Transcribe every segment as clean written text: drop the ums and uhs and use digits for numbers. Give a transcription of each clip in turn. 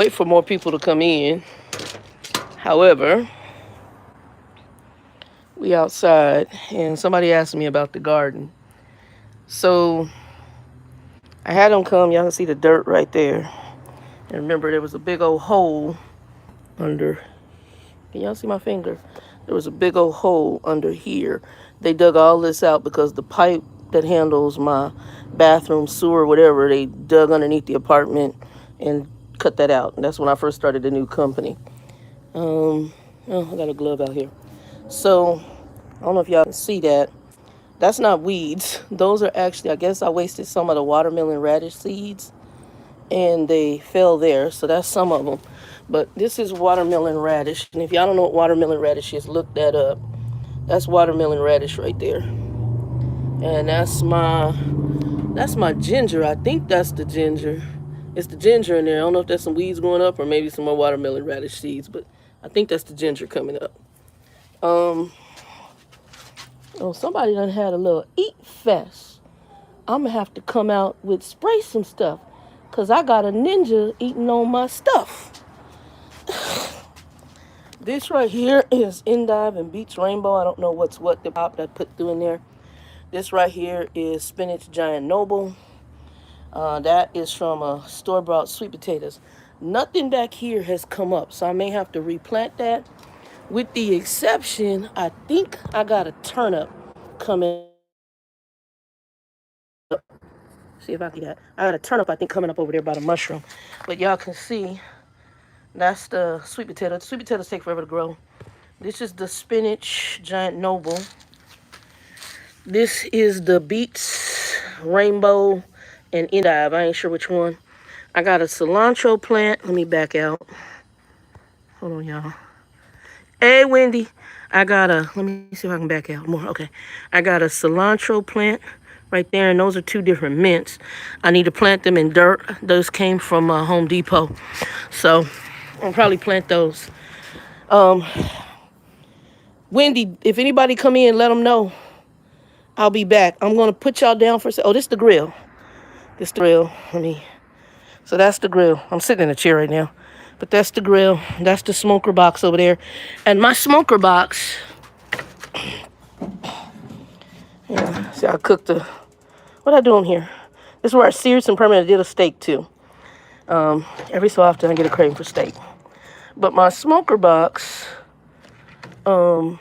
wait for more people to come in. However, we outside, and somebody asked me about the garden. So I had them come. Y'all can see the dirt right there. And remember, there was a big old hole under. Can y'all see my finger? There was a big old hole under here. They dug all this out because the pipe that handles my bathroom, sewer, whatever, they dug underneath the apartment and cut that out. And that's when I first started the new company. Oh, I got a glove out here. So I don't know if y'all can see that. That's not weeds. Those are actually, I guess I wasted some of the watermelon radish seeds and they fell there. So that's some of them. But this is watermelon radish. And if y'all don't know what watermelon radish is, look that up. That's watermelon radish right there. And that's my ginger. I think that's the ginger. It's the ginger in there. I don't know if there's some weeds going up or maybe some more watermelon radish seeds, but I think that's the ginger coming up. Oh, somebody done had a little eat fest. I'm gonna have to come out with spray some stuff, cause I got a ninja eating on my stuff. This right here is Endive and Beets Rainbow. I don't know what's what the pop that put through in there. This right here is Spinach Giant Noble. That is from store-bought sweet potatoes. Nothing back here has come up, so I may have to replant that. With the exception, I think I got a turnip coming up. See if I can get that. I got a turnip, I think, coming up over there by the mushroom. But y'all can see, that's the sweet potato. The sweet potatoes take forever to grow. This is the Spinach Giant Noble. This is the Beets Rainbow and Endive. I ain't sure which one. I got a cilantro plant. Let me back out. Hold on, y'all. Hey, Wendy. Let me see if I can back out more. Okay. I got a cilantro plant right there, and those are two different mints. I need to plant them in dirt. Those came from Home Depot. So I'll probably plant those. Wendy, if anybody come in, let them know. I'll be back. I'm going to put y'all down for a second. Oh, this is the grill. So that's the grill. I'm sitting in a chair right now. But that's the grill. That's the smoker box over there. And my smoker box, yeah, see, I cooked what I doing here? This is where I seared some permanent. I did a steak too. Every so often I get a craving for steak. But my smoker box, you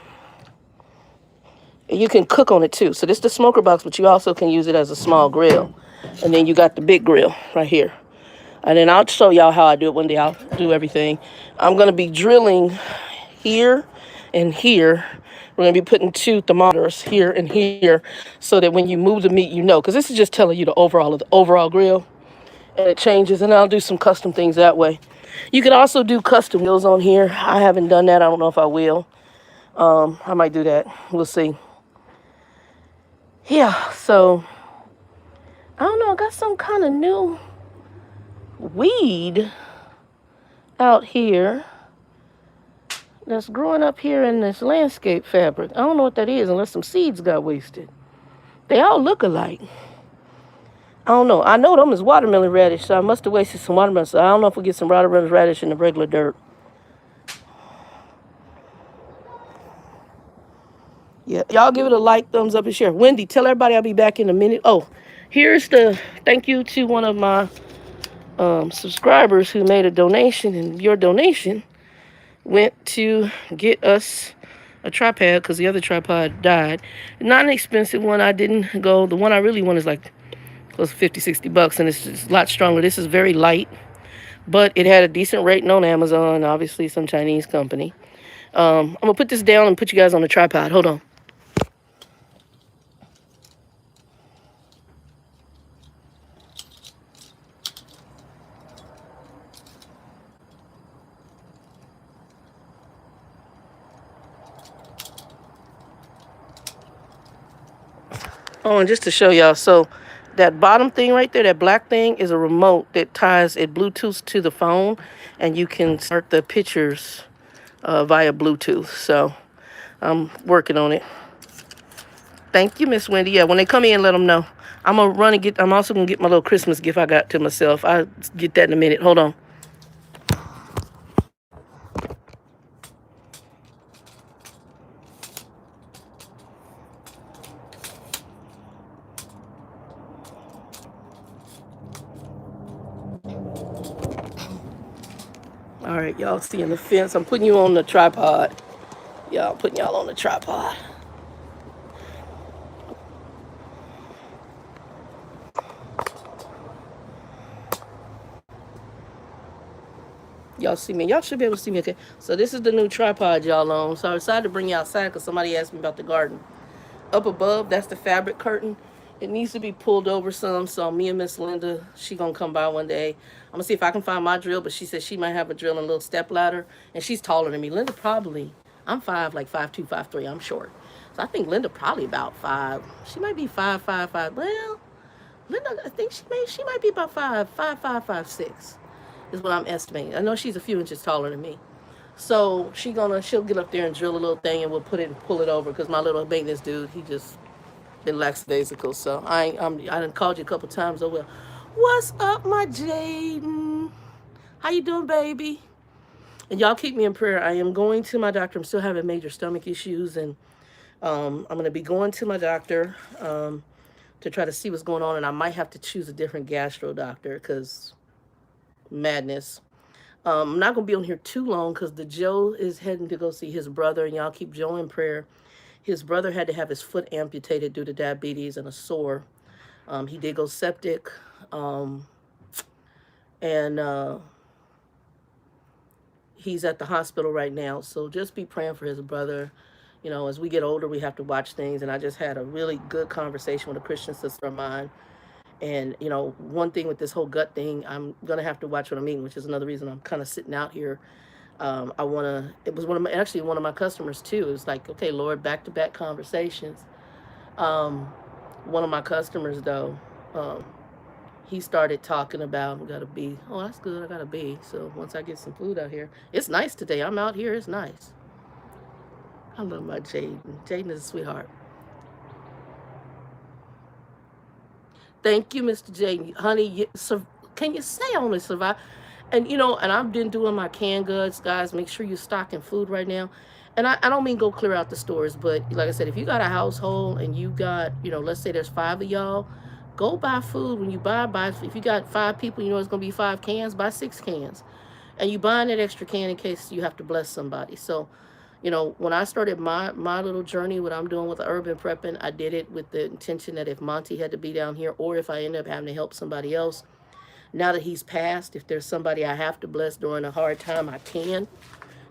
can cook on it too. So this is the smoker box, but you also can use it as a small grill. And then you got the big grill right here. And then I'll show y'all how I do it one day. I'll do everything. I'm going to be drilling here and here. We're going to be putting two thermometers here and here so that when you move the meat, you know. Because this is just telling you the overall grill. And it changes. And I'll do some custom things that way. You can also do custom wheels on here. I haven't done that. I don't know if I will. I might do that. We'll see. Yeah, so I don't know. I got some kind of new weed out here that's growing up here in this landscape fabric. I don't know what that is unless some seeds got wasted. They all look alike. I don't know. I know them is watermelon radish, so I must have wasted some watermelon. So I don't know if we get some watermelon radish in the regular dirt. Yeah, y'all give it a like, thumbs up, and share. Wendy, tell everybody I'll be back in a minute. Oh, here's the thank you to one of my subscribers who made a donation, and your donation went to get us a tripod because the other tripod died. Not an expensive one. I didn't go. The one I really want is like close to 50, 60 bucks, and it's just a lot stronger. This is very light, but it had a decent rating on Amazon, obviously some Chinese company. I'm going to put this down and put you guys on the tripod. Hold on. Oh, and just to show y'all, so that bottom thing right there, that black thing, is a remote that ties it Bluetooth to the phone, and you can start the pictures via Bluetooth. So I'm working on it. Thank you, Miss Wendy. Yeah, when they come in, let them know. I'm gonna run and I'm also gonna get my little Christmas gift I got to myself. I'll get that in a minute. Hold on. All right, y'all seeing the fence. I'm putting you on the tripod. Y'all putting y'all on the tripod. Y'all see me. Y'all should be able to see me okay. So this is the new tripod y'all on. So I decided to bring you outside because somebody asked me about the garden. Up above, that's the fabric curtain. It needs to be pulled over some. So me and Miss Linda, she gonna come by one day. I'm gonna see if I can find my drill, but she said she might have a drill and a little step ladder. And she's taller than me. Linda probably, I'm 5'2", 5'3". I'm short. So I think Linda probably about 5. She might be 5'5". Well, Linda, I think she might be about 5'6" is what I'm estimating. I know she's a few inches taller than me. So she'll get up there and drill a little thing, and we'll pull it over, because my little maintenance dude, he just been lackadaisical. So I done called you a couple times. Oh well. What's up, my Jaden? How you doing, baby? And y'all keep me in prayer. I am going to my doctor. I'm still having major stomach issues, and I'm gonna be going to my doctor to try to see what's going on, and I might have to choose a different gastro doctor because madness. I'm not going to be on here too long because the Joe is heading to go see his brother, and y'all keep Joe in prayer. His brother had to have his foot amputated due to diabetes and a sore. He did go septic, and he's at the hospital right now. So just be praying for his brother. You know, as we get older, we have to watch things, and I just had a really good conversation with a Christian sister of mine. And, you know, one thing with this whole gut thing, I'm going to have to watch what I'm eating, which is another reason I'm kind of sitting out here. It was actually one of my customers too. It was like, okay, Lord, back-to-back conversations. One of my customers though, he started talking about, got a bee. Oh, that's good. I got a bee. So once I get some food out here, it's nice today. I'm out here. It's nice. I love my Jaden. Jaden is a sweetheart. Thank you, Mr. Jaden. Honey, can you say I only survive? And, you know, and I've been doing my canned goods, guys. Make sure you're stocking food right now. And I don't mean go clear out the stores, but like I said, if you got a household and you got, you know, let's say there's 5 of y'all, go buy food. When you buy, if you got 5 people, you know it's going to be 5 cans, buy 6 cans. And you buying that extra can in case you have to bless somebody. So, you know, when I started my little journey, what I'm doing with the urban prepping, I did it with the intention that if Monty had to be down here, or if I end up having to help somebody else, now that he's passed, if there's somebody I have to bless during a hard time, I can.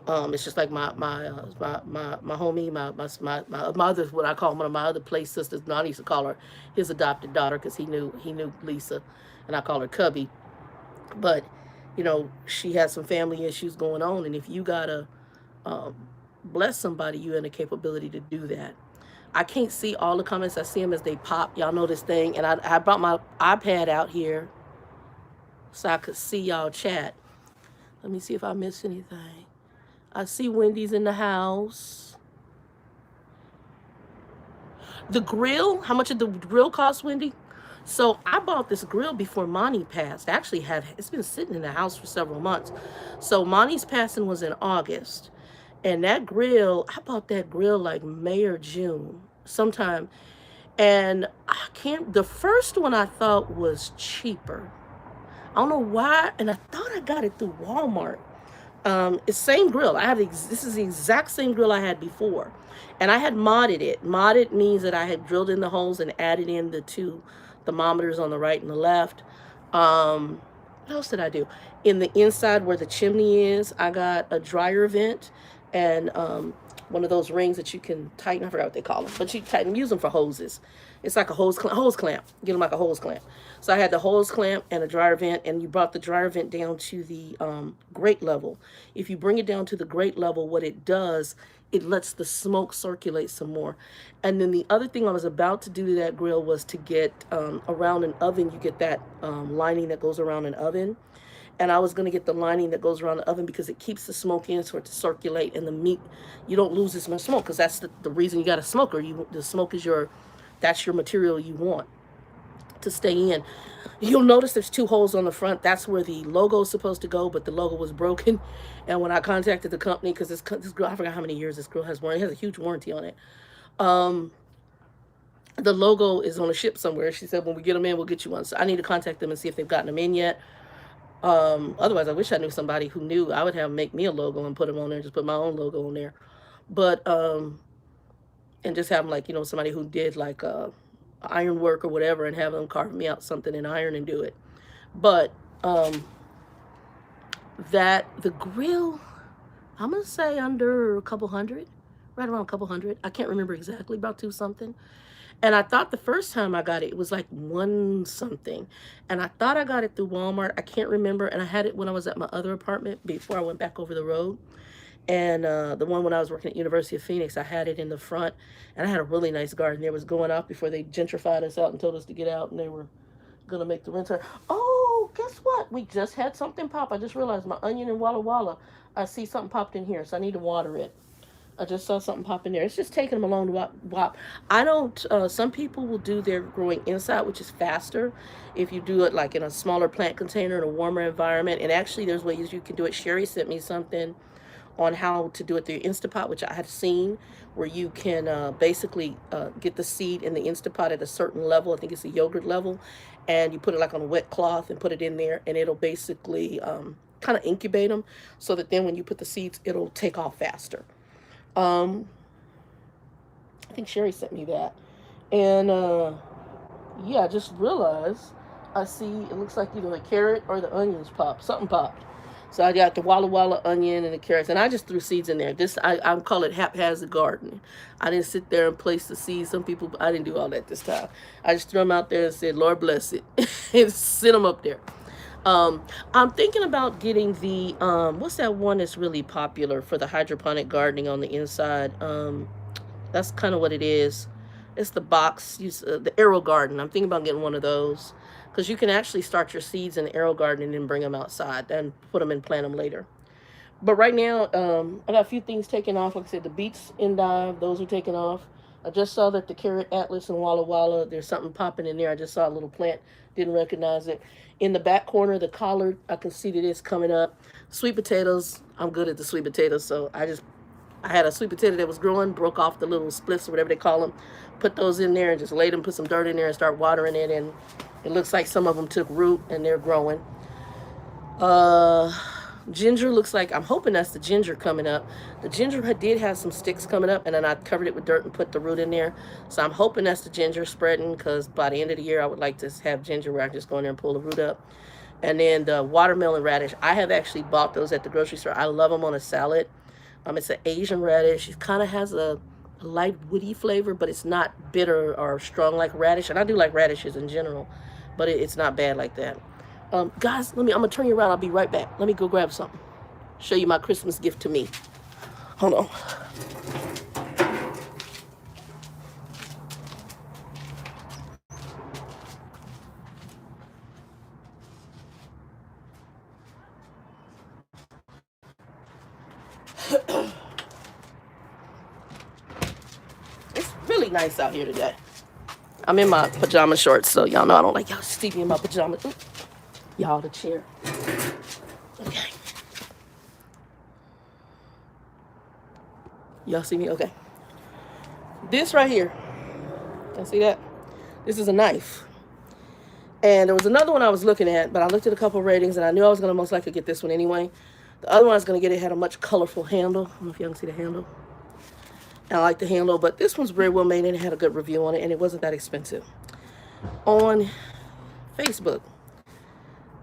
It's just like my homie, my other, what I call one of my other place sisters. I used to call her his adopted daughter because he knew Lisa, and I call her Cubby. But you know, she has some family issues going on, and if you gotta bless somebody, you in the capability to do that. I can't see all the comments. I see them as they pop. Y'all know this thing, and I brought my iPad out here so I could see y'all chat. Let me see if I missed anything. I see Wendy's in the house. The grill, how much did the grill cost, Wendy? So I bought this grill before Monty passed. Actually, it's been sitting in the house for several months. So Monty's passing was in August. And that grill, I bought that grill like May or June, sometime. And the first one I thought was cheaper. I don't know why, and I thought I got it through Walmart. It's same grill. This is the exact same grill I had before, and I had modded it. Modded means that I had drilled in the holes and added in the 2 thermometers on the right and the left. What else did I do? In the inside where the chimney is, I got a dryer vent and one of those rings that you can tighten. I forgot what they call them, but you tighten. Use them for hoses. It's like a hose clamp. Get them like a hose clamp. So I had the hose clamp and a dryer vent, and you brought the dryer vent down to the grate level. If you bring it down to the grate level, what it does, it lets the smoke circulate some more. And then the other thing I was about to do to that grill was to get around an oven. You get that lining that goes around an oven. And I was going to get the lining that goes around the oven because it keeps the smoke in for it to circulate, and the meat, you don't lose as much smoke, because that's the reason you got a smoker. The smoke is that's your material you want to stay in. You'll notice there's 2 holes on the front. That's where the logo is supposed to go, but the logo was broken. And when I contacted the company, because this girl, I forgot how many years this girl has warranty. It has a huge warranty on it. The logo is on a ship somewhere. She said, when we get them in, we'll get you one. So I need to contact them and see if they've gotten them in yet. Otherwise, I wish I knew somebody who knew. I would have them make me a logo and put them on there, just put my own logo on there. But and just have them like, somebody who did like iron work or whatever, and have them carve me out something in iron and do it. But that the grill, I'm gonna say under a couple hundred, right around a couple hundred. I can't remember exactly, about two something. And I thought the first time I got it, it was like one something. And I thought I got it through Walmart. I can't remember. And I had it when I was at my other apartment before I went back over the road. And the one when I was working at University of Phoenix, I had it in the front. And I had a really nice garden. It was going off before they gentrified us out and told us to get out. And they were going to make the renter. Oh, guess what? We just had something pop. I just realized my onion and Walla Walla. I see something popped in here, so I need to water it. I just saw something pop in there. It's just taking them a long while. I don't, some people will do their growing inside, which is faster if you do it like in a smaller plant container in a warmer environment. And actually, there's ways you can do it. Sherry sent me something on how to do it through Instapot, which I had seen, where you can basically get the seed in the Instapot at a certain level. I think it's a yogurt level. And you put it like on a wet cloth and put it in there, and it'll basically kind of incubate them so that then when you put the seeds, it'll take off faster. I think Sherry sent me that. And yeah, I just realized I see it looks like either the carrot or the onions popped. Something popped. So I got the Walla Walla onion and the carrots, and I just threw seeds in there. I call it haphazard gardening. I didn't sit there and place the seeds. Some people, I didn't do all that this time. I just threw them out there and said, Lord bless it, and sent them up there. I'm thinking about getting the, what's that one that's really popular for the hydroponic gardening on the inside? That's kind of what it is. It's the box, the Arrow Garden. I'm thinking about getting one of those because you can actually start your seeds in the Arrow Garden and then bring them outside and put them and plant them later. But right now, I got a few things taken off. Like I said, the Beets, Endive, those are taken off. I just saw that the Carrot Atlas and Walla Walla, there's something popping in there. I just saw a little plant, didn't recognize it. In the back corner, the collard, I can see that it's coming up. Sweet potatoes, I'm good at the sweet potatoes, so I had a sweet potato that was growing, broke off the little splits or whatever they call them, put those in there and just laid them, put some dirt in there and start watering it, and it looks like some of them took root and they're growing. Ginger looks like, I'm hoping that's the ginger coming up. The ginger did have some sticks coming up, and then I covered it with dirt and put the root in there. So I'm hoping that's the ginger spreading, because by the end of the year, I would like to have ginger where I just go in there and pull the root up. And then the watermelon radish, I have actually bought those at the grocery store. I love them on a salad. It's an Asian radish. It kind of has a light woody flavor, but it's not bitter or strong like radish. And I do like radishes in general, but it's not bad like that. Guys, I'm going to turn you around. I'll be right back. Let me go grab something. Show you my Christmas gift to me. Hold on. It's really nice out here today. I'm in my pajama shorts, so y'all know I don't like y'all see me in my pajamas. Y'all, the chair. Okay. Y'all see me? Okay. This right here. Can see that? This is a knife. And there was another one I was looking at, but I looked at a couple ratings, and I knew I was going to most likely get this one anyway. The other one I was going to get, it had a much colorful handle. I don't know if y'all can see the handle. And I like the handle, but this one's very well made, and it had a good review on it, and it wasn't that expensive. On Facebook,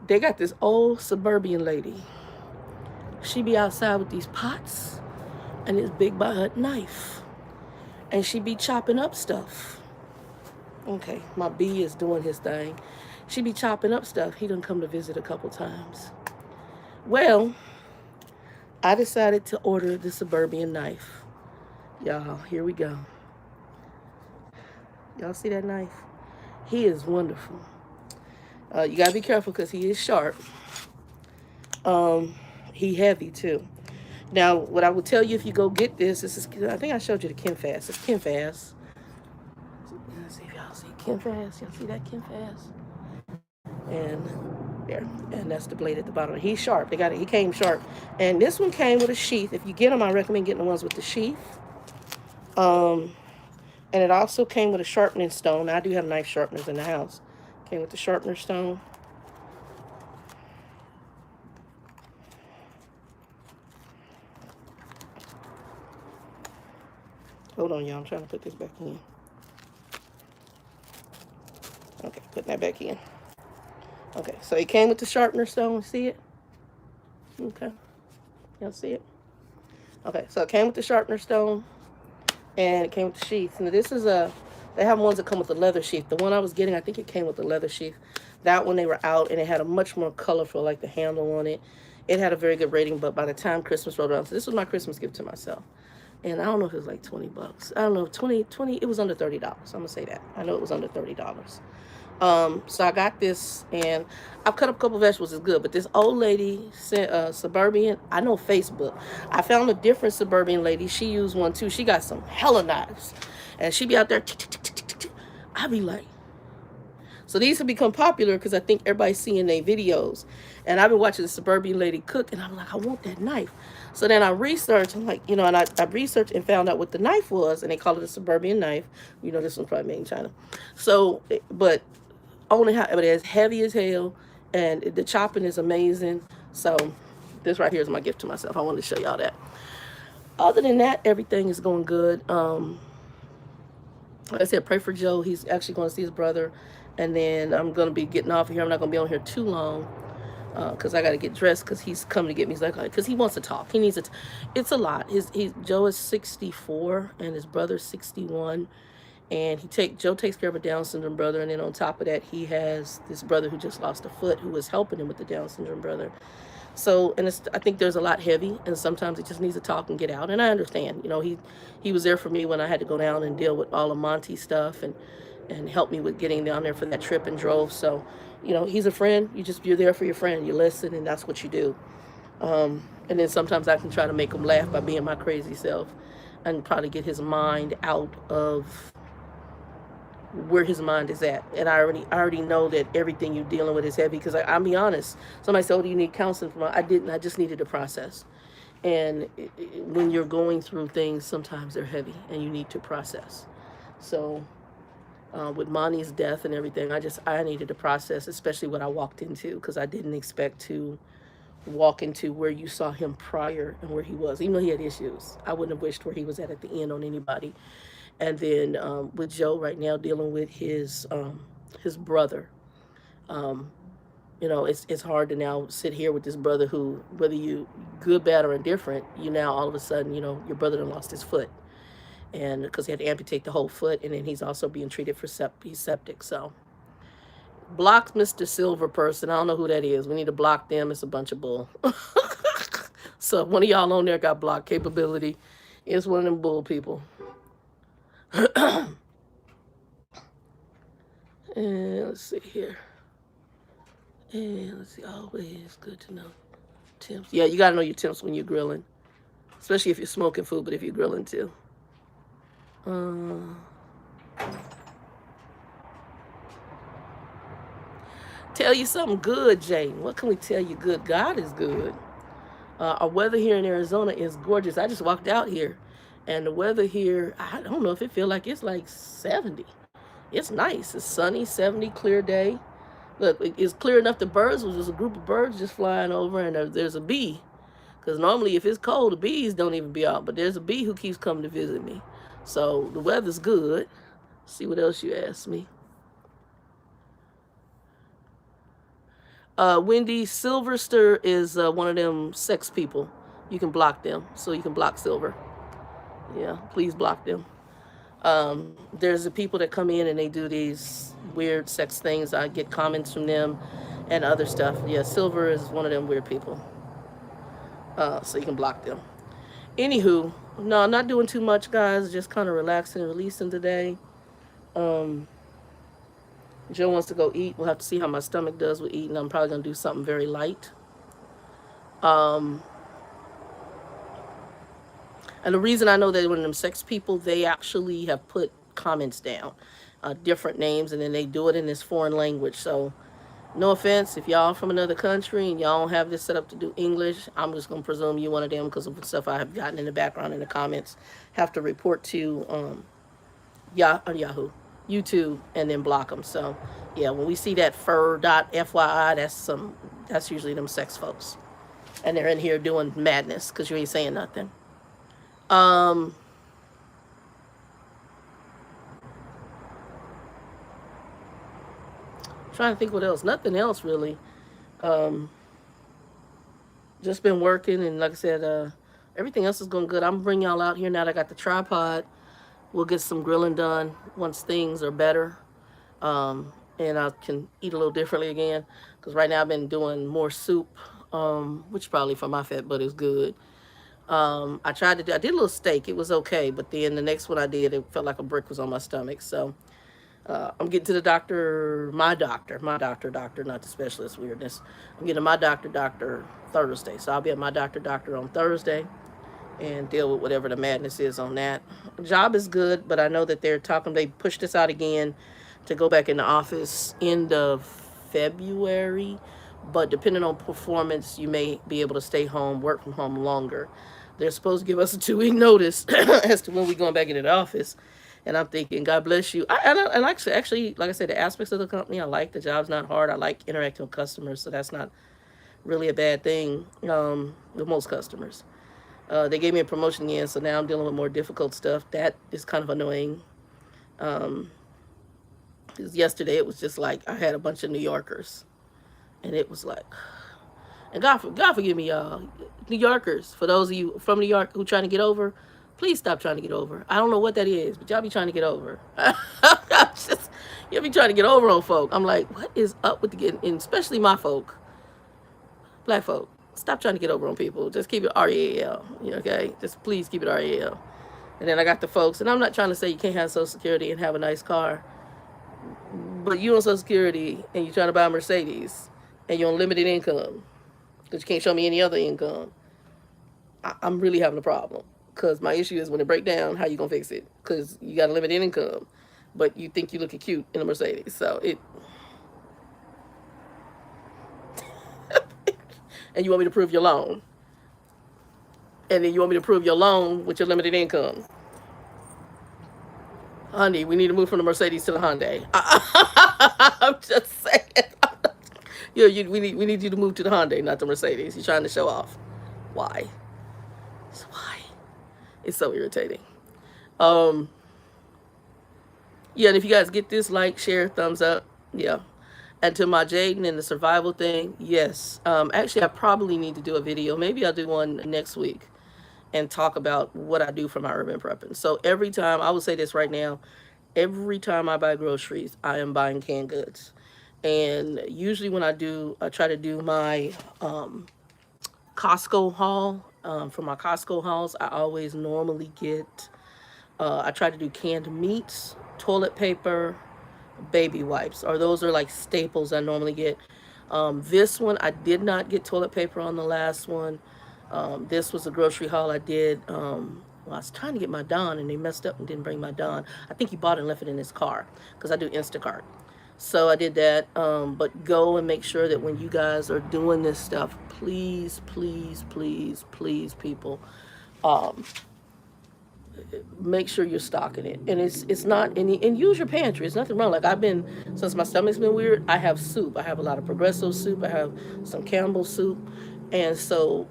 they got this old suburban lady. She be outside with these pots and this big butthurt knife, and she be chopping up stuff. Okay, my bee is doing his thing. She be chopping up stuff. He done come to visit a couple times. Well, I decided to order the suburban knife. Y'all, here we go. Y'all see that knife? He is wonderful. You gotta be careful because he is sharp. He heavy too. Now, what I will tell you if you go get this is, I think I showed you the Kinfast. It's Kinfast. Let's see if y'all see Kinfast. Y'all see that Kinfast? And there. And that's the blade at the bottom. He's sharp. They got it. He came sharp. And this one came with a sheath. If you get them, I recommend getting the ones with the sheath. And it also came with a sharpening stone. Now, I do have knife sharpeners in the house. Came with the sharpener stone. Hold on, y'all. I'm trying to put this back in. Okay, putting that back in. Okay, so it came with the sharpener stone. See it? Okay, y'all see it? Okay, so it came with the sharpener stone, and it came with the sheath. And this is they have ones that come with the leather sheath. The one I was getting, I think it came with the leather sheath. That one they were out, and it had a much more colorful, like the handle on it. It had a very good rating, but by the time Christmas rolled around, so this was my Christmas gift to myself. And I don't know if it was like 20 bucks. I don't know, 20, it was under $30. I'm going to say that. I know it was under $30. So I got this, and I've cut up a couple vegetables. It's good, but this old lady, suburban, I know Facebook. I found a different suburban lady. She used one too. She got some hella knives, and she be out there. I be like, so these have become popular because I think everybody's seeing their videos, and I've been watching the suburban lady cook, and I'm like, I want that knife. So then I researched, I'm like, and I researched and found out what the knife was, and they call it a suburban knife. This one's probably made in China. So, but it's heavy as hell, and the chopping is amazing. So this right here is my gift to myself. I wanted to show y'all that. Other than that, everything is going good. Like I said, pray for Joe. He's actually going to see his brother, and then I'm going to be getting off of here. I'm not going to be on here too long because I got to get dressed because he's coming to get me. He's like, because he wants to talk. He needs to. It's a lot. Joe is 64 and his brother's 61. And Joe takes care of a Down syndrome brother, and then on top of that, he has this brother who just lost a foot, who was helping him with the Down syndrome brother. So, and I think there's a lot heavy, and sometimes it just needs to talk and get out. And I understand, he was there for me when I had to go down and deal with all of Monty's stuff, and help me with getting down there for that trip and drove. So, he's a friend. You're there for your friend. You listen, and that's what you do. And then sometimes I can try to make him laugh by being my crazy self, and probably get his mind out of where his mind is at. And I already know that everything you're dealing with is heavy, because I'll be honest, somebody said, oh, do you need counseling? I didn't. I just needed to process. And when you're going through things, sometimes they're heavy and you need to process. So with Monty's death and everything, I needed to process, especially what I walked into, because I didn't expect to walk into where you saw him prior and where he was. Even though he had issues, I wouldn't have wished where he was at the end on anybody. And then with Joe right now dealing with his brother, it's hard to now sit here with this brother who, whether you good, bad, or indifferent, you now all of a sudden, your brother done lost his foot, and because he had to amputate the whole foot, and then he's also being treated for septic. So block Mr. Silver person. I don't know who that is. We need to block them. It's a bunch of bull. So if one of y'all on there got block capability, it's one of them bull people. And let's see here. And let's see. Always good to know temps. Yeah, you gotta know your temps when you're grilling, especially if you're smoking food. But if you're grilling too. Tell you something good, Jane. What can we tell you good? God is good. Our weather here in Arizona is gorgeous. I just walked out here, and the weather here, I don't know if it feels like it's like 70. It's nice. It's sunny, 70, clear day. Look, it's clear enough. The birds, there's a group of birds just flying over, and there's a bee. Because normally if it's cold, the bees don't even be out. But there's a bee who keeps coming to visit me. So the weather's good. See what else you asked me. Wendy, Silverster is one of them sex people. You can block them. So you can block Silver. Yeah, please block them. There's the people that come in and they do these weird sex things. I get comments from them and other stuff. Yeah, Silver is one of them weird people. So you can block them. Anywho, no, I'm not doing too much, guys. Just kind of relaxing and releasing today. Joe wants to go eat. We'll have to see how my stomach does with eating. I'm probably going to do something very light. And the reason I know that one of them sex people, they actually have put comments down, different names, and then they do it in this foreign language. So no offense, if y'all from another country and y'all don't have this set up to do English, I'm just going to presume you one of them because of the stuff I have gotten in the background in the comments. Have to report to Yahoo, YouTube, and then block them. So yeah, when we see that fur.fyi, that's usually them sex folks. And they're in here doing madness because you ain't saying nothing. trying to think what else. Nothing else really. Um, just been working, and like I said, everything else is going good. I'm gonna bring y'all out here now that I got the tripod. We'll get some grilling done once things are better, and I can eat a little differently again. Because right now I've been doing more soup, which probably for my fat butt is good. I did a little steak. It was okay, but then the next one I did, it felt like a brick was on my stomach. So I'm getting to the doctor, doctor, not the specialist weirdness. I'm getting to my doctor Thursday. So I'll be at my doctor on Thursday and deal with whatever the madness is on that. Job is good, but I know that they pushed us out again to go back in the office end of February. But depending on performance, you may be able to stay home, work from home longer. They're supposed to give us a 2-week notice as to when we're going back into the office. And I'm thinking, God bless you. And actually, like I said, the aspects of the company, I like. The job's not hard. I like interacting with customers, so that's not really a bad thing with most customers. They gave me a promotion again, so now I'm dealing with more difficult stuff. That is kind of annoying. Um, 'Cause yesterday it was just like I had a bunch of New Yorkers, and it was like, and God forgive me, y'all, New Yorkers. For those of you from New York who trying to get over, please stop trying to get over. I don't know what that is, but y'all be trying to get over. Y'all be trying to get over on folk. I'm like, what is up with the getting, and especially my folk, black folk. Stop trying to get over on people. Just keep it REAL. Okay? Just please keep it REAL. And then I got the folks, and I'm not trying to say you can't have Social Security and have a nice car, but you on Social Security and you're trying to buy a Mercedes and you're on limited income because you can't show me any other income. I'm really having a problem because my issue is when it break down, how you gonna fix it? Because you got a limited income, but you think you looking cute in a Mercedes, so it. And you want me to prove your loan, and then you want me to prove your loan with your limited income. Honey, we need to move from the Mercedes to the Hyundai. I'm just saying. We need you to move to the Hyundai, not the Mercedes. You're trying to show off. Why? Why? It's so irritating. Um, yeah, and if you guys get this, like, share, thumbs up. Yeah. And to my Jaden and the survival thing, yes. Actually, I probably need to do a video. Maybe I'll do one next week and talk about what I do for my urban prepping. So every time, I will say this right now, every time I buy groceries, I am buying canned goods. And usually when I try to do my Costco haul. For my Costco hauls, I always normally get, I try to do canned meats, toilet paper, baby wipes, or those are like staples I normally get. This one, I did not get toilet paper on the last one. This was a grocery haul I did. Well, I was trying to get my Don, and they messed up and didn't bring my Don. I think he bought it and left it in his car because I do Instacart. So I did that. But go and make sure that when you guys are doing this stuff, please, please, please, please, people, um, make sure you're stocking it. And it's not any, and use your pantry. It's nothing wrong. Like since my stomach's been weird, I have soup. I have a lot of Progresso soup. I have some Campbell soup. And so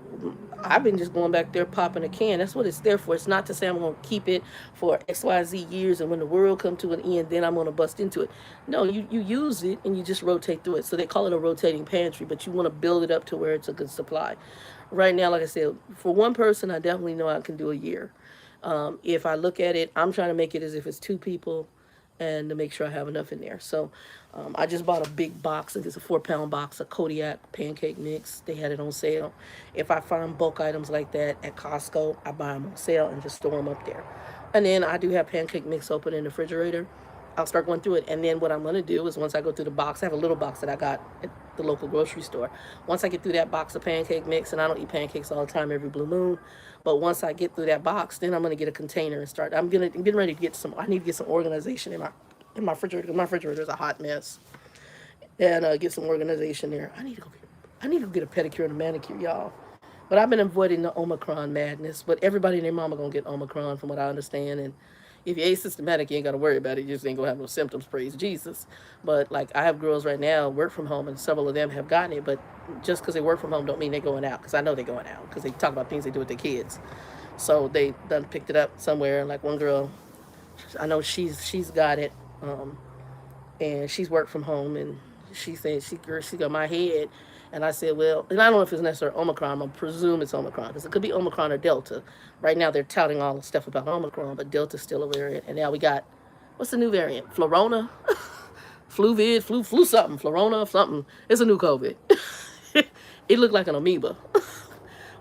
I've been just going back there popping a can. That's what it's there for. It's not to say I'm going to keep it for XYZ years and when the world come to an end, then I'm going to bust into it. No, you use it and you just rotate through it. So they call it a rotating pantry, but you want to build it up to where it's a good supply. Right now, like I said, for one person, I definitely know I can do a year. If I look at it, I'm trying to make it as if it's 2 people and to make sure I have enough in there. So I just bought a big box. I think it's a 4-pound box of Kodiak pancake mix. They had it on sale. If I find bulk items like that at Costco, I buy them on sale and just store them up there. And then I do have pancake mix open in the refrigerator. I'll start going through it. And then what I'm going to do is once I go through the box, I have a little box that I got at the local grocery store. Once I get through that box of pancake mix, and I don't eat pancakes all the time every blue moon, but once I get through that box, then I'm going to get a container and start. I'm getting ready to get some, I need to get some organization in my refrigerator, because my refrigerator is a hot mess. And get some organization there. I need to go get a pedicure and a manicure, y'all. But I've been avoiding the Omicron madness. But everybody and their mama going to get Omicron from what I understand. And if you're asymptomatic, you ain't got to worry about it. You just ain't going to have no symptoms, praise Jesus. But like I have girls right now work from home, and several of them have gotten it. But just because they work from home don't mean they're going out, because I know they're going out because they talk about things they do with their kids. So they done picked it up somewhere. Like one girl, I know she's got it, and she's worked from home, and she said she got my head. And I said, well, and I don't know if it's necessarily Omicron. I presume it's Omicron because it could be Omicron or Delta. Right now they're touting all the stuff about Omicron, but Delta's still a variant. And now we got, what's the new variant? Florona? flu something, Florona, something. It's a new COVID. It looked like an amoeba.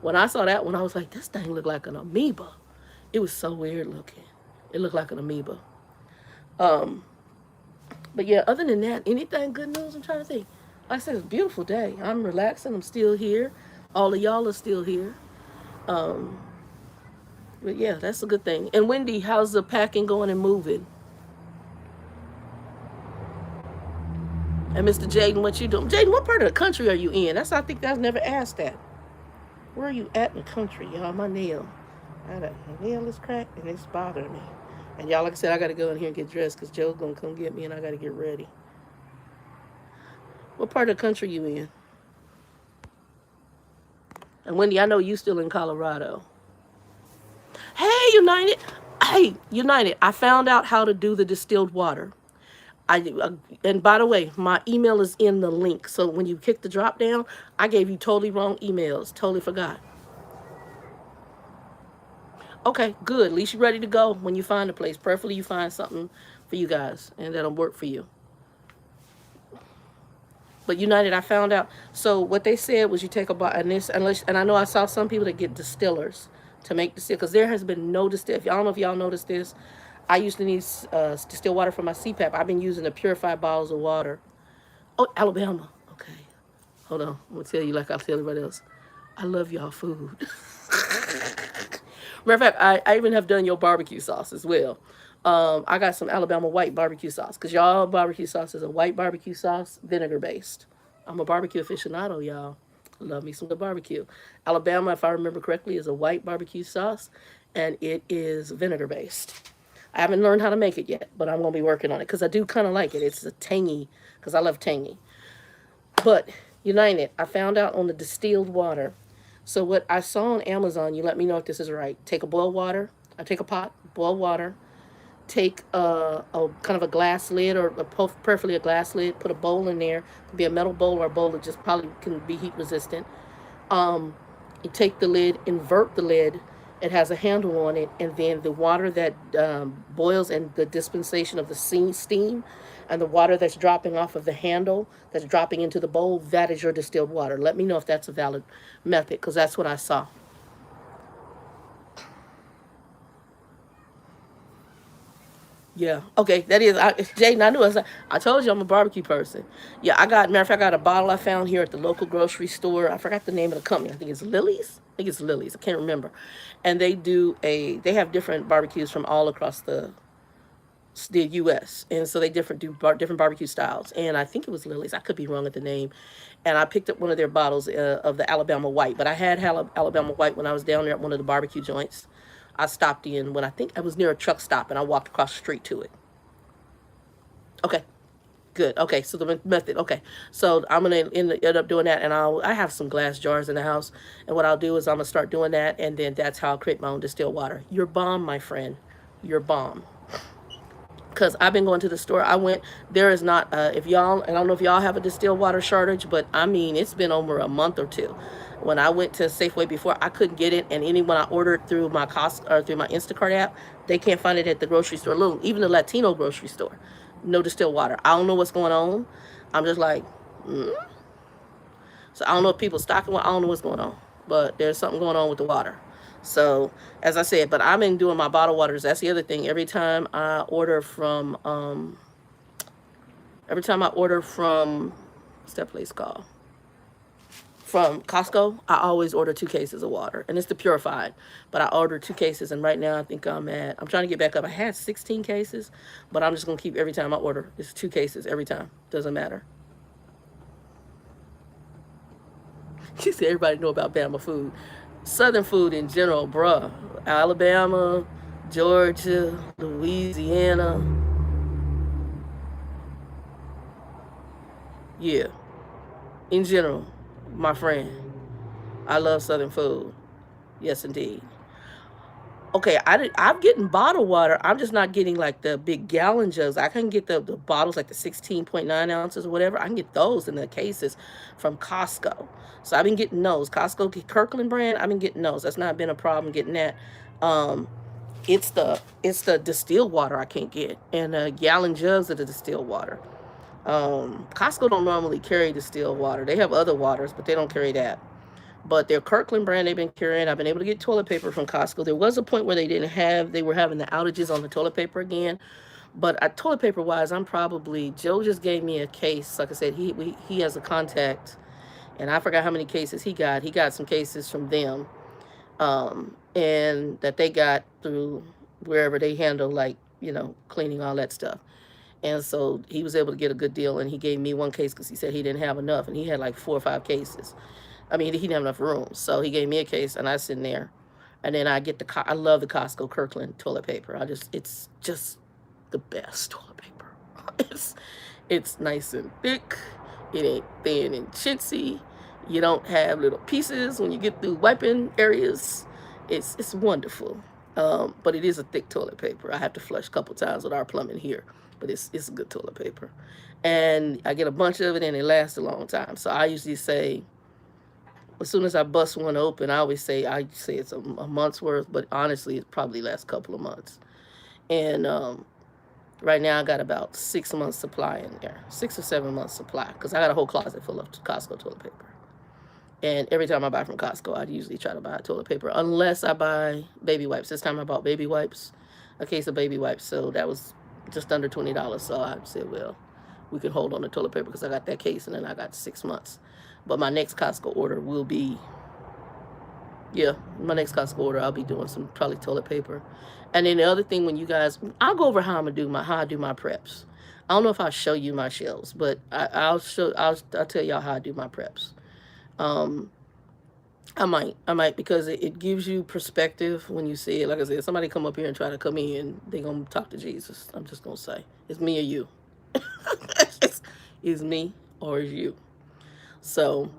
When I saw that one, I was like, this thing looked like an amoeba. It was so weird looking. It looked like an amoeba. But yeah, other than that, anything good news? I'm trying to think. Like I said, it's a beautiful day. I'm relaxing. I'm still here. All of y'all are still here. Um, but yeah, that's a good thing. And Wendy, how's the packing going and moving? And Mr. Jaden, what you doing? Jaden, what part of the country are you in? I think I've never asked that. Where are you at in the country, y'all? My nail. My nail is cracked and it's bothering me. And y'all, like I said, I got to go in here and get dressed because Joe's going to come get me and I got to get ready. What part of the country you in? And Wendy, I know you still in Colorado. Hey, United. Hey, United. I found out how to do the distilled water. And by the way, my email is in the link. So when you kick the drop down, I gave you totally wrong emails. Totally forgot. Okay, good. At least you're ready to go when you find a place. Preferably you find something for you guys and that'll work for you. But United, I found out. So what they said was you take a bottle, and I know I saw some people that get distillers to make distill, because there has been no distill. I don't know if y'all noticed this. I used to need distilled water for my CPAP. I've been using the purified bottles of water. Oh, Alabama. Okay. Hold on. I'm going to tell you like I'll tell everybody else. I love y'all food. Matter of fact, I even have done your barbecue sauce as well. I got some Alabama white barbecue sauce because y'all barbecue sauce is a white barbecue sauce, vinegar based. I'm a barbecue aficionado, y'all. Love me some good barbecue. Alabama, if I remember correctly, is a white barbecue sauce, and it is vinegar based. I haven't learned how to make it yet, but I'm going to be working on it because I do kind of like it. It's a tangy, because I love tangy. But, United, I found out on the distilled water. So what I saw on Amazon, you let me know if this is right. Take a boil water. I take a pot, boil water. Take a kind of a glass lid, or preferably a glass lid. Put a bowl in there. It could be a metal bowl or a bowl that just probably can be heat resistant. You take the lid, invert the lid. It has a handle on it, and then the water that boils and the dispensation of the steam and the water that's dropping off of the handle that's dropping into the bowl, that is your distilled water. Let me know if that's a valid method, because that's what I saw. Yeah. Okay. That is, Jaden, I knew. I told you I'm a barbecue person. Yeah, matter of fact, I got a bottle I found here at the local grocery store. I forgot the name of the company. I think it's Lily's. I can't remember. And they have different barbecues from all across the U.S. And so they different barbecue styles. And I think it was Lily's. I could be wrong at the name. And I picked up one of their bottles of the Alabama White. But I had Alabama White when I was down there at one of the barbecue joints. I stopped in when I think I was near a truck stop, and I walked across the street to it. Okay, good. Okay, so the method. Okay, so I'm gonna end up doing that, and I have some glass jars in the house, and what I'll do is I'm gonna start doing that, and then that's how I'll create my own distilled water. You're bomb, my friend. You're bomb. Because I've been going to the store. There is not, if y'all, and I don't know if y'all have a distilled water shortage, but I mean, it's been over a month or two. When I went to Safeway before, I couldn't get it. And when I ordered through my through my Instacart app, they can't find it at the grocery store. Even the Latino grocery store, no distilled water. I don't know what's going on. I'm just like, So I don't know if people stocking. I don't know what's going on, but there's something going on with the water. So, as I said, but I've been doing my bottled waters. That's the other thing. Every time I order from, what's that place called? From Costco, I always order 2 cases of water, and it's the purified. But I ordered 2 cases, and right now I think I'm trying to get back up. I had 16 cases, but I'm just gonna keep every time I order. It's 2 cases every time. Doesn't matter. She said everybody know about Bama food. Southern food in general, bruh. Alabama, Georgia, Louisiana. Yeah. In general, my friend. I love Southern food. Yes, indeed. Okay, I'm getting bottled water. I'm just not getting like the big gallon jugs. I can get the bottles like the 16.9 ounces or whatever. I can get those in the cases from Costco. So I've been getting those. Costco Kirkland brand, I've been getting those. That's not been a problem getting that. Um, it's the distilled water I can't get. And gallon jugs of the distilled water. Costco don't normally carry distilled water. They have other waters, but they don't carry that. But their Kirkland brand they've been carrying. I've been able to get toilet paper from Costco. There was a point where they were having the outages on the toilet paper again. But toilet paper wise, Joe just gave me a case. Like I said, he has a contact, and I forgot how many cases he got. He got some cases from them, and that they got through wherever they handle, like, cleaning, all that stuff. And so he was able to get a good deal, and he gave me one case because he said he didn't have enough, and he had like 4 or 5 cases. I mean, he didn't have enough room, so he gave me a case, and I sit in there, and then I love the Costco Kirkland toilet paper. It's just the best toilet paper. It's it's nice and thick. It ain't thin and chintzy. You don't have little pieces when you get through wiping areas. It's wonderful. But it is a thick toilet paper. I have to flush a couple times with our plumbing here, but it's a good toilet paper, and I get a bunch of it, and it lasts a long time. So I usually say, as soon as I bust one open, I say it's a month's worth, but honestly, it probably lasts a couple of months. And right now, I got about 6 months supply in there, 6 or 7 months supply, because I got a whole closet full of Costco toilet paper. And every time I buy from Costco, I usually try to buy toilet paper, unless I buy baby wipes. This time I bought baby wipes, a case of baby wipes. So that was just under $20. So I said, well, we can hold on to toilet paper because I got that case, and then I got 6 months. But my next Costco order will be, I'll be doing some probably toilet paper. And then the other thing, I'll go over how I do my preps. I don't know if I'll show you my shelves, but I'll tell y'all how I do my preps. I might, because it gives you perspective when you see it. Like I said, somebody come up here and try to come in, they gonna talk to Jesus. I'm just gonna say, it's me or you. It's me or it's you. So,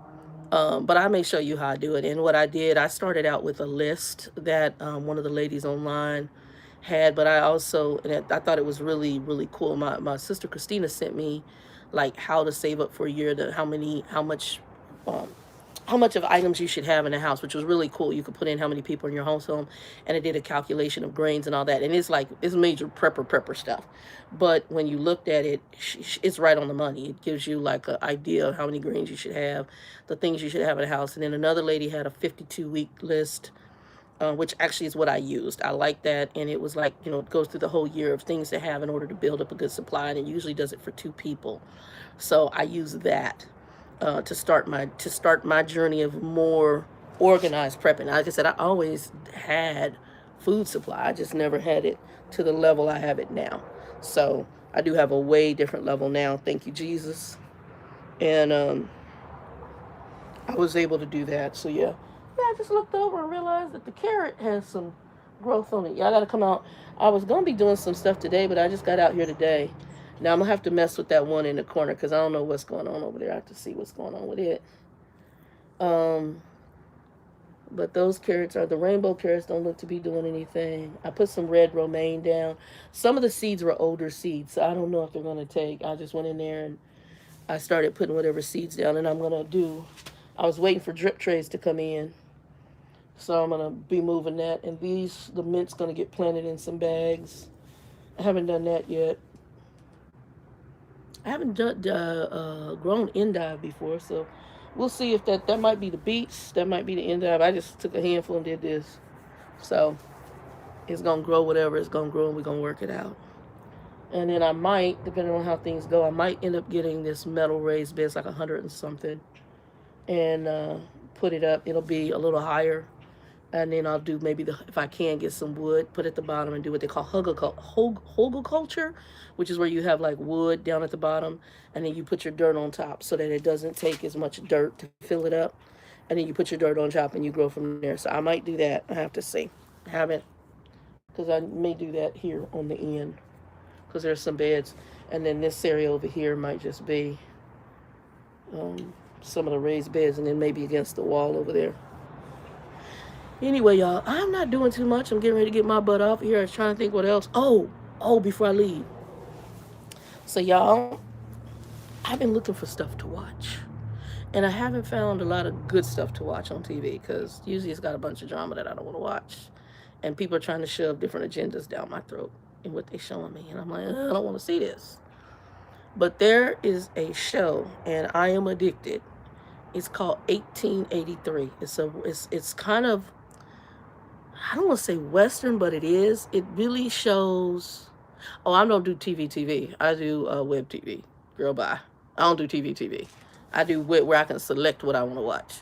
but I may show you how I do it. And what I did, I started out with a list that one of the ladies online had, but I thought it was really, really cool. My sister Christina sent me like how to save up for a year, how much of items you should have in the house, which was really cool. You could put in how many people in your home, and it did a calculation of grains and all that. And it's major prepper stuff. But when you looked at it, it's right on the money. It gives you like an idea of how many grains you should have, the things you should have in the house. And then another lady had a 52-week list, which actually is what I used. I like that. And it was like, it goes through the whole year of things to have in order to build up a good supply. And it usually does it for 2 people. So I use that to start my journey of more organized prepping. Like I said, I always had food supply. I just never had it to the level I have it now. So I do have a way different level now. Thank you, Jesus. And I was able to do that. So yeah, I just looked over and realized that the carrot has some growth on it. Y'all got to come out. I was gonna be doing some stuff today, but I just got out here today. Now I'm gonna have to mess with that one in the corner because I don't know what's going on over there. I have to see what's going on with it. But those carrots the rainbow carrots don't look to be doing anything. I put some red romaine down. Some of the seeds were older seeds, so I don't know if they're gonna take. I just went in there and I started putting whatever seeds down, and I was waiting for drip trays to come in. So I'm gonna be moving that, and the mint's gonna get planted in some bags. I haven't done that yet. I haven't grown Endive before, so we'll see if that might be the Beets, that might be the Endive. I just took a handful and did this. So it's going to grow whatever it's going to grow, and we're going to work it out. And then I might, depending on how things go, I might end up getting this metal raised bed, it's like 100 and something, and put it up. It'll be a little higher. And then I'll do maybe, if I can, get some wood, put at the bottom, and do what they call hugelculture, which is where you have like wood down at the bottom, and then you put your dirt on top so that it doesn't take as much dirt to fill it up. And then you put your dirt on top and you grow from there. So I might do that. I have to see. I haven't, because I may do that here on the end, because there's some beds. And then this area over here might just be some of the raised beds, and then maybe against the wall over there. Anyway, y'all, I'm not doing too much. I'm getting ready to get my butt off here. I was trying to think what else. Oh, before I leave. So, y'all, I've been looking for stuff to watch. And I haven't found a lot of good stuff to watch on TV because usually it's got a bunch of drama that I don't want to watch. And people are trying to shove different agendas down my throat in what they're showing me. And I'm like, I don't want to see this. But there is a show, and I am addicted. It's called 1883. It's kind of, I don't want to say Western, but it is. It really shows. Oh, I don't do TV. I do web TV. Girl, bye. I don't do TV. I do web where I can select what I want to watch.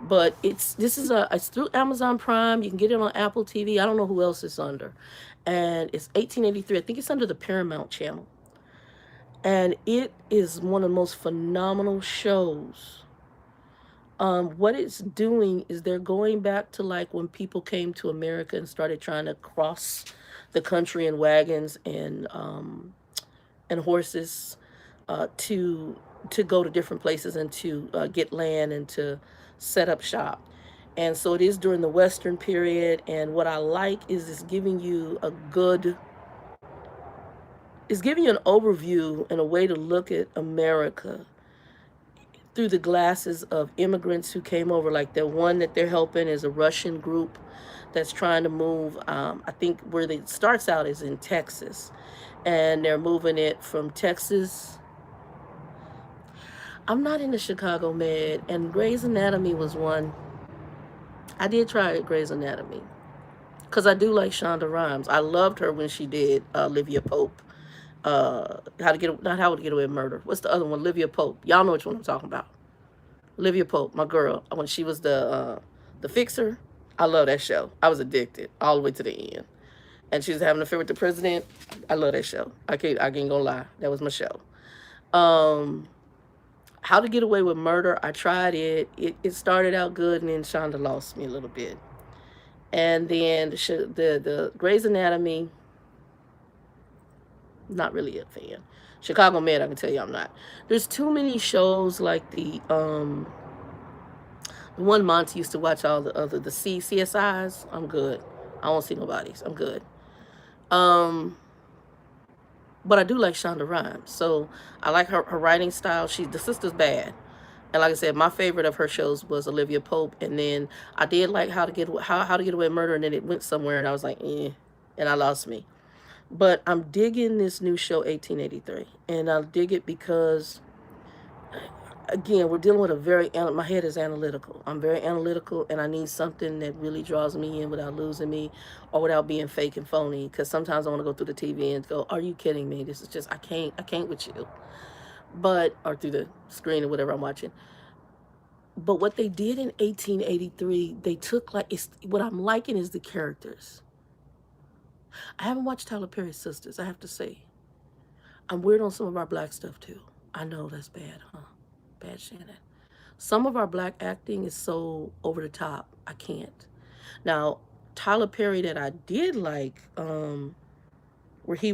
But it's through Amazon Prime. You can get it on Apple TV. I don't know who else it's under, and it's 1883. I think it's under the Paramount Channel, and it is one of the most phenomenal shows. What it's doing is they're going back to like when people came to America and started trying to cross the country in wagons and horses to go to different places and to get land and to set up shop. And so it is during the Western period. And what I like is it's giving you an overview and a way to look at America through the glasses of immigrants who came over. Like the one that they're helping is a Russian group that's trying to move. I think where it starts out is in Texas, and they're moving it from Texas. I'm not into Chicago Med, and Grey's Anatomy was one. I did try Grey's Anatomy because I do like Shonda Rhimes. I loved her when she did Olivia Pope. How to Get Away with Murder. What's the other one? Olivia Pope. Y'all know which one I'm talking about. Olivia Pope, my girl. When she was the fixer, I love that show. I was addicted all the way to the end. And she was having an affair with the president. I love that show. I ain't gonna lie. That was my show. How to Get Away with Murder. I tried it. It started out good, and then Shonda lost me a little bit. And then the Grey's Anatomy. Not really a fan. Chicago Med, I can tell you I'm not. There's too many shows like the one Monty used to watch all the other the CSIs. I'm good. I don't see nobody's. I'm good. But I do like Shonda Rhimes. So I like her writing style. The sister's bad. And like I said, my favorite of her shows was Olivia Pope. And then I did like How to Get Away with Murder, and then it went somewhere and I was like, and I lost me. But I'm digging this new show, 1883. And I dig it because, again, we're dealing with my head is analytical. I'm very analytical, and I need something that really draws me in without losing me or without being fake and phony. Because sometimes I want to go through the TV and go, are you kidding me? This is just, I can't with you. Or through the screen or whatever I'm watching. But what they did in 1883, they took what I'm liking is the characters. I haven't watched Tyler Perry's Sisters, I have to say. I'm weird on some of our black stuff, too. I know that's bad, huh? Bad, Shannon. Some of our black acting is so over the top, I can't. Now, Tyler Perry that I did like, where I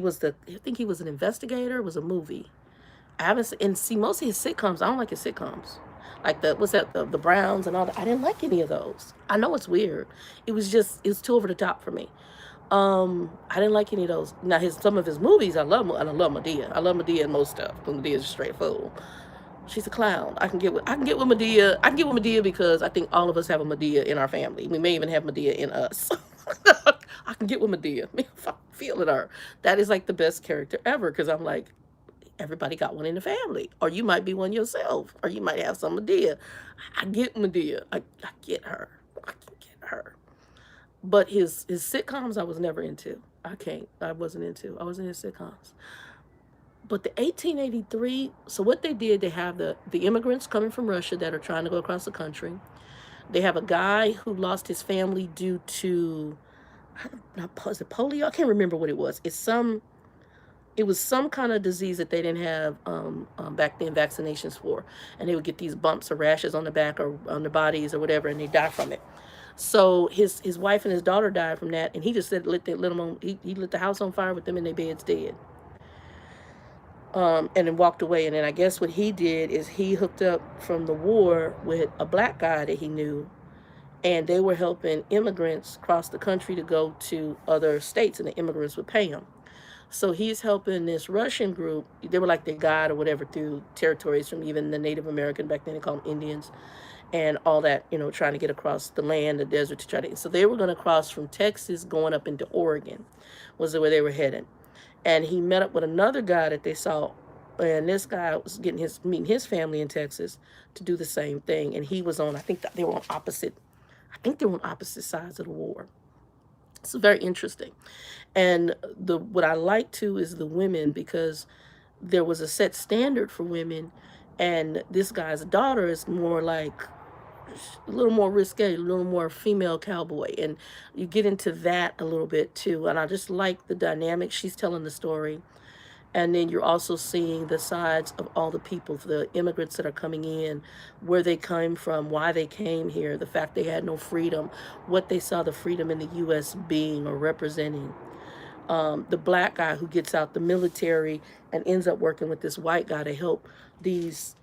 think he was an investigator, was a movie. I haven't and see most of his sitcoms. I don't like his sitcoms, like the Browns and all that. I didn't like any of those. I know it's weird. It was too over the top for me. I didn't like any of those. Now some of his movies I love, and I love Medea. I love Medea in most stuff. Because Medea's a straight fool. She's a clown. I can get with Medea. I can get with Medea because I think all of us have a Medea in our family. We may even have Medea in us. I can get with Medea. I'm feeling her. That is like the best character ever because I'm like, everybody got one in the family, or you might be one yourself, or you might have some Medea. I get Medea. I get her. I can get her. But his sitcoms I was never into. I wasn't into his sitcoms. But the 1883, so what they did, they have the immigrants coming from Russia that are trying to go across the country. They have a guy who lost his family due to, is it polio? I can't remember what it was. It was some kind of disease that they didn't have back then vaccinations for. And they would get these bumps or rashes on the back or on their bodies or whatever, and they die from it. So his wife and his daughter died from that, and he just said he lit the house on fire with them in their beds dead. And then walked away. And then I guess what he did is he hooked up from the war with a black guy that he knew, and they were helping immigrants cross the country to go to other states, and the immigrants would pay them. So he's helping this Russian group. They were like their guide or whatever through territories from even the Native American, back then they called them Indians, and all that, trying to get across the land, the desert to try to. So they were going to cross from Texas going up into Oregon, was where they were headed. And he met up with another guy that they saw, and this guy was meeting his family in Texas to do the same thing. And he was on, I think that they were on opposite, sides of the war. It's very interesting. And what I like too is the women, because there was a set standard for women, and this guy's daughter is more like a little more risque, a little more female cowboy, and you get into that a little bit too. And I just like the dynamic. She's telling the story, and then you're also seeing the sides of all the people, the immigrants that are coming in, where they came from, why they came here, the fact they had no freedom, what they saw the freedom in the U.S. being or representing. The black guy who gets out the military and ends up working with this white guy to help these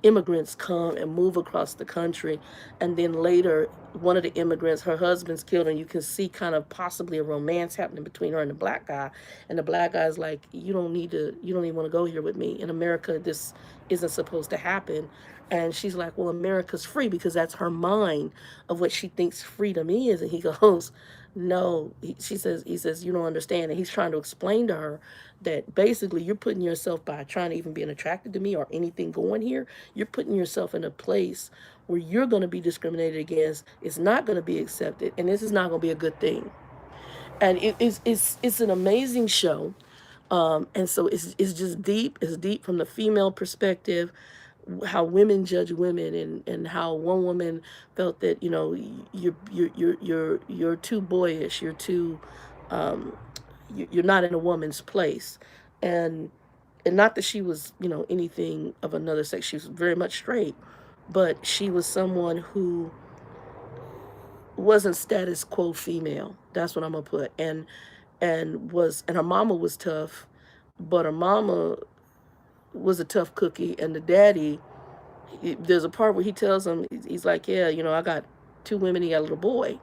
immigrants come and move across the country. And then later, one of the immigrants, her husband's killed, and you can see kind of possibly a romance happening between her and the black guy. And the black guy's like, you don't even want to go here with me. In America, this isn't supposed to happen. And she's like, well, America's free, because that's her mind of what she thinks freedom is. And he goes, no, he says, you don't understand. And he's trying to explain to her that basically you're putting yourself, by trying to even being attracted to me or anything going here, you're putting yourself in a place where you're going to be discriminated against. It's not going to be accepted, and this is not going to be a good thing. And it's an amazing show. And so it's just deep. It's deep from the female perspective, how women judge women, and how one woman felt that you're too boyish, you're not in a woman's place, and not that she was anything of another sex. She was very much straight, but she was someone who wasn't status quo female. That's what I'm gonna put. And her mama was tough, but her mama was a tough cookie, and the daddy, there's a part where he tells him, he's like, yeah, I got 2 women, he got a little boy.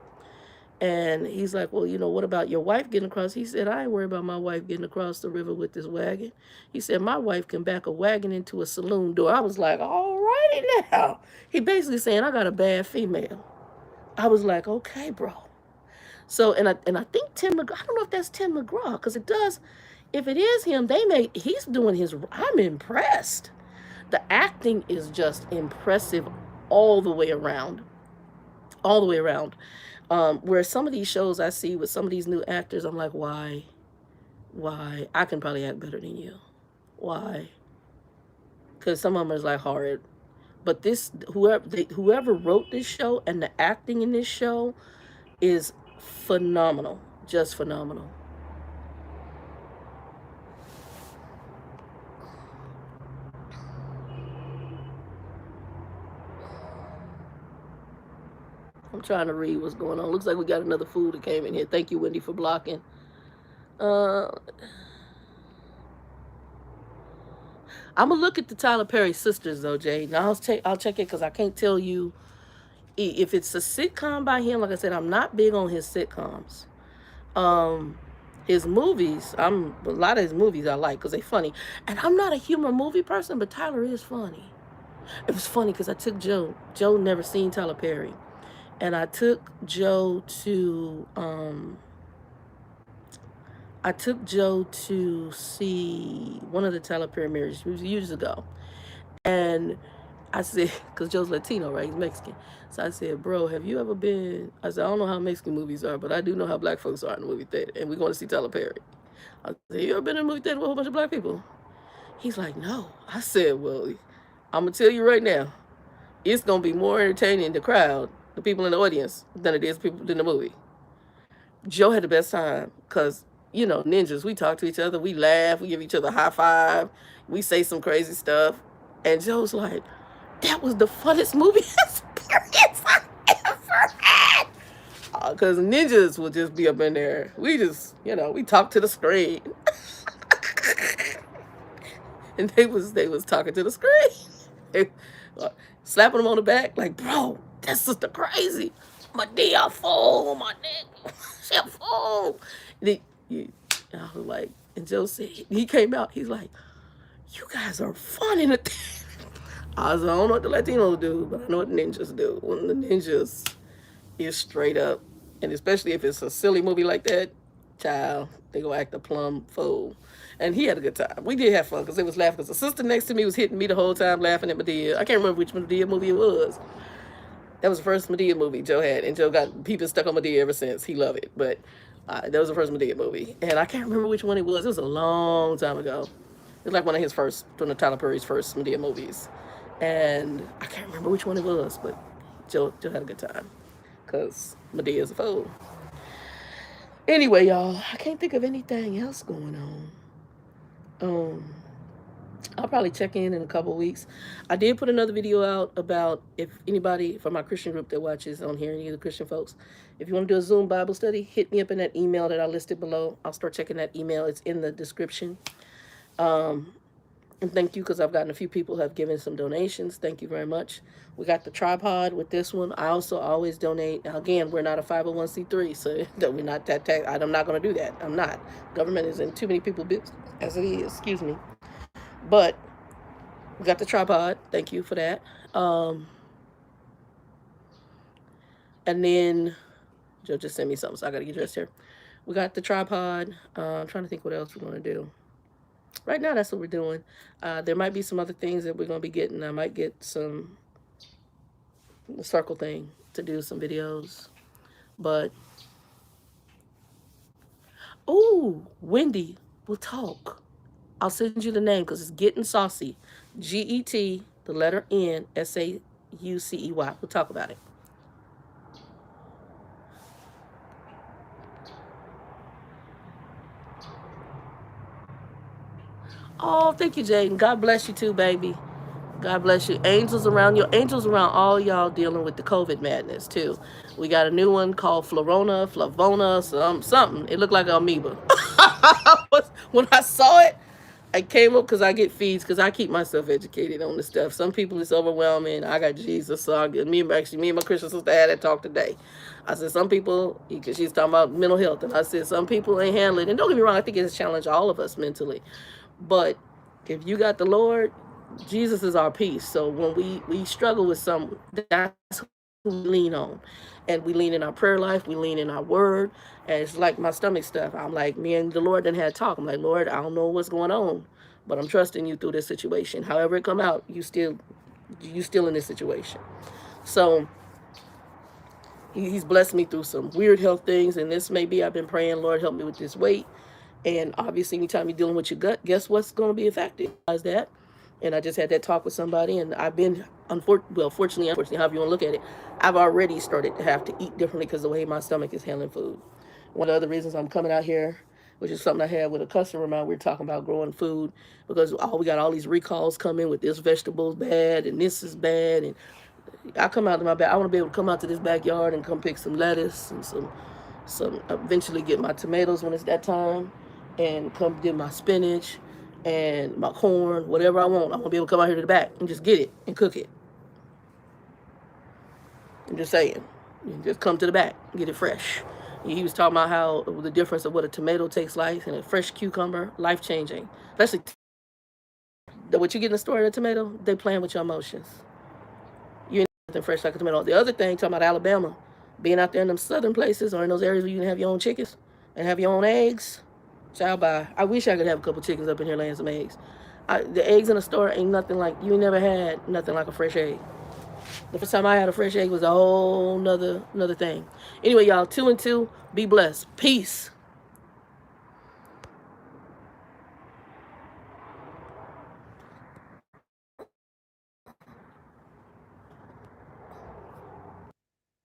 And he's like, well, what about your wife getting across? He said, I ain't worried about my wife getting across the river with this wagon. He said, my wife can back a wagon into a saloon door. I was like, all righty now. He basically saying, I got a bad female. I was like, okay, bro. So, and I think Tim McGraw, I don't know if that's Tim McGraw, because it does, if it is him, he's doing his, I'm impressed. The acting is just impressive all the way around. All the way around. Where some of these shows I see with some of these new actors, I'm like, why? I can probably act better than you. Why? Because some of them is like horrid. But whoever wrote this show and the acting in this show is phenomenal. Just phenomenal. I'm trying to read what's going on. Looks like we got another food that came in here. Thank you, Wendy, for blocking. I'm gonna look at the Tyler Perry sisters though, Jay. Now I'll check it, because I can't tell you if it's a sitcom by him. Like I said, I'm not big on his sitcoms. His movies, a lot of his movies I like because they're funny. And I'm not a humor movie person, but Tyler is funny. It was funny because I took Joe. Joe never seen Tyler Perry. And I took Joe to see one of the Tyler Perry movies years ago. And I said, because Joe's Latino, right? He's Mexican. So I said, bro, have you ever been? I said, I don't know how Mexican movies are, but I do know how black folks are in the movie theater. And we're going to see Tyler Perry. I said, you ever been in a movie theater with a whole bunch of black people? He's like, no. I said, well, I'm going to tell you right now, it's going to be more entertaining in the crowd, the people in the audience, than it is people in the movie. Joe had the best time because, ninjas, we talk to each other, we laugh, we give each other a high five, we say some crazy stuff. And Joe's like, that was the funnest movie experience I ever had. Because ninjas will just be up in there. We just, we talk to the screen. And they was talking to the screen. They, slapping them on the back like, bro, that's just crazy. Medea fool, my nigga. She a fool. I was like, and Joe said, he came out, he's like, you guys are funny. I was like, I don't know what the Latinos do, but I know what ninjas do. When the ninjas is straight up, and especially if it's a silly movie like that, child, they go act a plumb fool. And he had a good time. We did have fun because it was laughing. Because the sister next to me was hitting me the whole time laughing at Medea. I can't remember which Medea movie it was. That was the first Medea movie Joe had, and Joe got people stuck on Medea ever since. He loved it, but that was the first Medea movie, and I can't remember which one it was. It was a long time ago. It was like one of Tyler Perry's first Medea movies, and I can't remember which one it was, but Joe had a good time because Medea's a fool. Anyway, y'all, I can't think of anything else going on. I'll probably check in a couple of weeks. I did put another video out about if anybody from my Christian group that watches on here, any of the Christian folks, if you want to do a Zoom Bible study, hit me up in that email that I listed below. I'll start checking that email. It's in the description. And thank you, because I've gotten a few people who have given some donations. Thank you very much. We got the tripod with this one. I also always donate. Now, again, we're not a 501c3, so that we're not that tax. I'm not going to do that. I'm not. Government is in too many people's business as it is. Excuse me. But we got the tripod. Thank you for that. And then Joe just sent me something, so I got to get dressed here. We got the tripod. I'm trying to think what else we're going to do. Right now, that's what we're doing. There might be some other things that we're going to be getting. I might get the circle thing to do some videos. But, ooh, Wendy will talk. I'll send you the name because it's Getting Saucy. G-E-T, the letter N, S-A-U-C-E-Y. We'll talk about it. Oh, thank you, Jaden. God bless you too, baby. God bless you. Angels around all y'all dealing with the COVID madness too. We got a new one called Flavona, something. It looked like an amoeba. When I saw it, I came up because I get feeds because I keep myself educated on this stuff. Some people it's overwhelming. I got Jesus, so me and my Christian sister had that talk today. I said some people, because she's talking about mental health, and I said some people ain't handling it. And don't get me wrong, I think it's a challenge all of us mentally. But if you got the Lord, Jesus is our peace. So when we struggle with something, that's who we lean on. And we lean in our prayer life, we lean in our word. And it's like my stomach stuff. I'm like, me and the Lord done had a talk. I'm like, Lord, I don't know what's going on, but I'm trusting you through this situation. However it come out, you still in this situation. So he's blessed me through some weird health things. And this may be, I've been praying, Lord, help me with this weight. And obviously, anytime you're dealing with your gut, guess what's going to be affected? That. And I just had that talk with somebody, and I've been, fortunately, however you want to look at it, I've already started to have to eat differently because of the way my stomach is handling food. One of the other reasons I'm coming out here, which is something I had with a customer of mine, we were talking about growing food, because we got all these recalls coming with this vegetable's bad, and this is bad, and I come out to my back. I want to be able to come out to this backyard and come pick some lettuce and some eventually get my tomatoes when it's that time, and come get my spinach and my corn, whatever I want. I want to be able to come out here to the back and just get it and cook it. I'm just saying. You just come to the back and get it fresh. He was talking about how the difference of what a tomato tastes like and a fresh cucumber, life-changing. Especially what you get in the store in a tomato, they playing with your emotions. You ain't nothing fresh like a tomato. The other thing, talking about Alabama, being out there in them southern places or in those areas where you can have your own chickens and have your own eggs. Child, bye. I wish I could have a couple chickens up in here laying some eggs. The eggs in the store ain't nothing like, you never had nothing like a fresh egg. The first time I had a fresh egg was a whole nother thing. Anyway, y'all, 2 and 2, be blessed. Peace.